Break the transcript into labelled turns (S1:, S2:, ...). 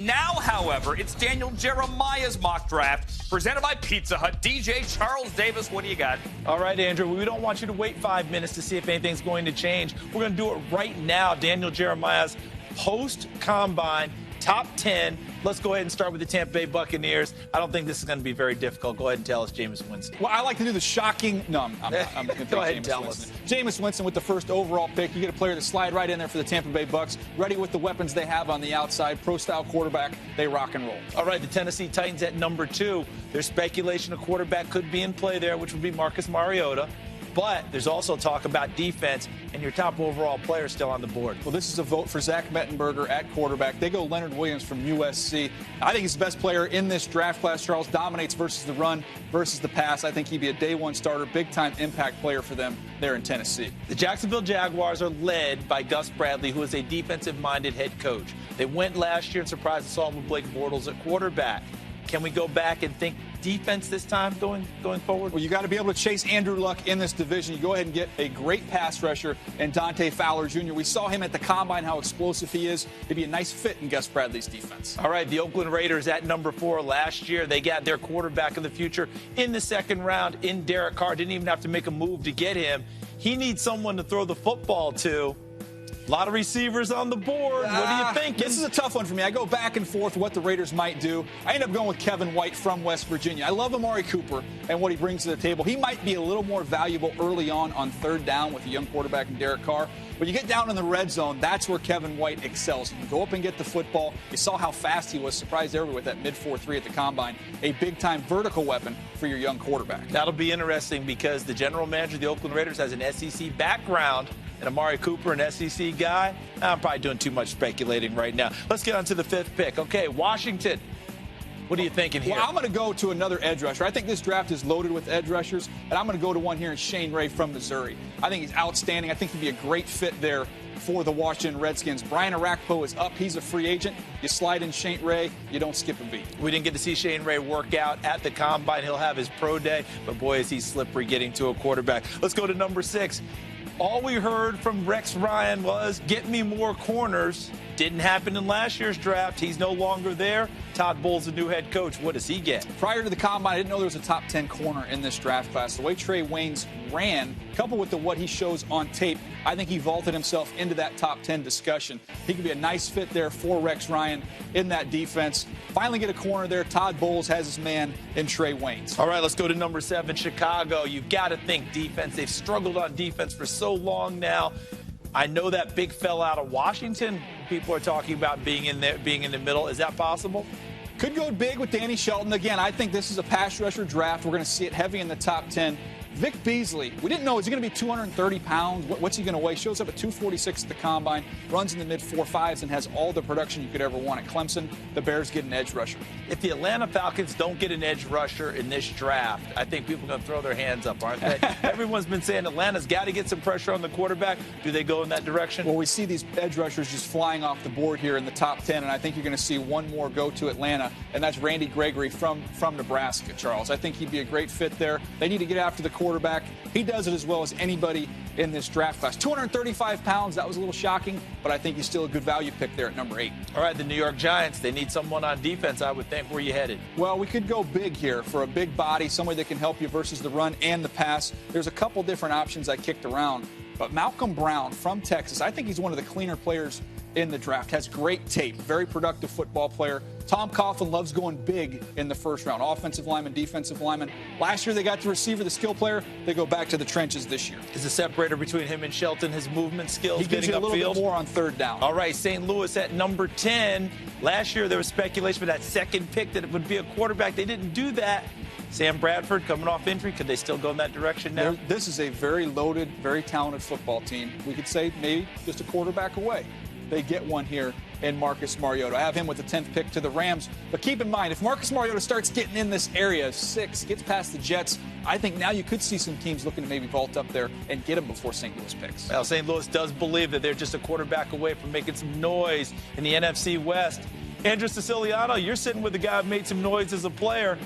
S1: Now, however, it's Daniel Jeremiah's mock draft presented by Pizza Hut. DJ Charles Davis, what do you got?
S2: All right, Andrew, we don't want you to wait 5 minutes to see if anything's going to change. We're going to do it right now. Daniel Jeremiah's post-combine top 10. Let's go ahead and start with the Tampa Bay Buccaneers. I don't think this is going to be very difficult. Go ahead and tell us, Jameis Winston.
S3: Well, I like to do the shocking. No, I'm going to take
S2: Go ahead and
S3: Jameis
S2: tell
S3: Winston.
S2: us.
S3: Jameis Winston with the first overall pick. You get a player to slide right in there for the Tampa Bay Bucks, ready with the weapons they have on the outside. Pro-style quarterback. They rock and roll.
S2: All right, the Tennessee Titans at number 2. There's speculation a quarterback could be in play there, which would be Marcus Mariota. But there's also talk about defense, and your top overall player is still on the board.
S3: Well, this is a vote for Zach Mettenberger at quarterback. They go Leonard Williams from USC. I think he's the best player in this draft class. Charles dominates versus the run, versus the pass. I think he'd be a day-one starter, big-time impact player for them there in Tennessee.
S2: The Jacksonville Jaguars are led by Gus Bradley, who is a defensive-minded head coach. They went last year and surprised us all with Blake Bortles at quarterback. Can we go back and think defense this time going forward?
S3: Well, you got to be able to chase Andrew Luck in this division. You go ahead and get a great pass rusher in Dante Fowler Jr. We saw him at the Combine, how explosive he is. It'd be a nice fit in Gus Bradley's defense.
S2: All right, the Oakland Raiders at number 4 last year. They got their quarterback of the future in the second round in Derek Carr. Didn't even have to make a move to get him. He needs someone to throw the football to. A lot of receivers on the board. What are you thinking?
S3: This is a tough one for me. I go back and forth what the Raiders might do. I end up going with Kevin White from West Virginia. I love Amari Cooper and what he brings to the table. He might be a little more valuable early on third down with a young quarterback in Derek Carr. But you get down in the red zone, that's where Kevin White excels. He can go up and get the football. You saw how fast he was. Surprised everyone with that mid-4.3 at the Combine. A big-time vertical weapon for your young quarterback.
S2: That'll be interesting because the general manager of the Oakland Raiders has an SEC background. And Amari Cooper, an SEC guy, I'm probably doing too much speculating right now. Let's get on to the 5th pick. Okay, Washington. What are you thinking here?
S3: Well, I'm going to go to another edge rusher. I think this draft is loaded with edge rushers, and I'm going to go to one here in Shane Ray from Missouri. I think he's outstanding. I think he'd be a great fit there for the Washington Redskins. Brian Arakpo is up. He's a free agent. You slide in Shane Ray, you don't skip a beat.
S2: We didn't get to see Shane Ray work out at the Combine. He'll have his pro day, but boy, is he slippery getting to a quarterback. Let's go to number 6. All we heard from Rex Ryan was, get me more corners. Didn't happen in last year's draft. He's no longer there. Todd Bowles, the new head coach. What does he get?
S3: Prior to the Combine, I didn't know there was a top 10 corner in this draft class. The way Trey Waynes ran, coupled with what he shows on tape, I think he vaulted himself into that top 10 discussion. He could be a nice fit there for Rex Ryan in that defense. Finally get a corner there. Todd Bowles has his man in Trey Waynes.
S2: All right, let's go to number 7, Chicago. You've got to think defense. They've struggled on defense for so long now. I know that big fell out of Washington. People are talking about being in the middle. Is that possible?
S3: Could go big with Danny Shelton. Again, I think this is a pass rusher draft. We're going to see it heavy in the top 10. Vic Beasley, we didn't know, is he going to be 230 pounds? What's he going to weigh? Shows up at 246 at the Combine, runs in the mid-4.5s, and has all the production you could ever want at Clemson. The Bears get an edge rusher.
S2: If the Atlanta Falcons don't get an edge rusher in this draft, I think people are going to throw their hands up, aren't they? Everyone's been saying Atlanta's got to get some pressure on the quarterback. Do they go in that direction?
S3: Well, we see these edge rushers just flying off the board here in the top 10, and I think you're going to see one more go to Atlanta, and that's Randy Gregory from Nebraska, Charles. I think he'd be a great fit there. They need to get after the quarterback. He does it as well as anybody in this draft class. 235 pounds, that was a little shocking, but I think he's still a good value pick there at number 8.
S2: All right, the New York Giants, they need someone on defense, I would think. Where are you headed?
S3: Well, we could go big here for a big body, somebody that can help you versus the run and the pass. There's a couple different options I kicked around, but Malcolm Brown from Texas, I think he's one of the cleaner players in the draft. Has great tape, very productive football player. Tom Coughlin loves going big in the first round. Offensive lineman, defensive lineman. Last year they got the receiver, the skill player. They go back to the trenches this year.
S2: Is the separator between him and Shelton his movement skills?
S3: He gives you a little bit more on third down.
S2: All right, St. Louis at number 10. Last year there was speculation for that second pick that it would be a quarterback. They didn't do that. Sam Bradford coming off injury. Could they still go in that direction now?
S3: This is a very loaded, very talented football team. We could say maybe just a quarterback away. They get one here in Marcus Mariota. I have him with the 10th pick to the Rams. But keep in mind, if Marcus Mariota starts getting in this area, 6, gets past the Jets, I think now you could see some teams looking to maybe vault up there and get him before St. Louis picks.
S2: Well, St. Louis does believe that they're just a quarterback away from making some noise in the NFC West. Andrew Siciliano, you're sitting with the guy who made some noise as a player.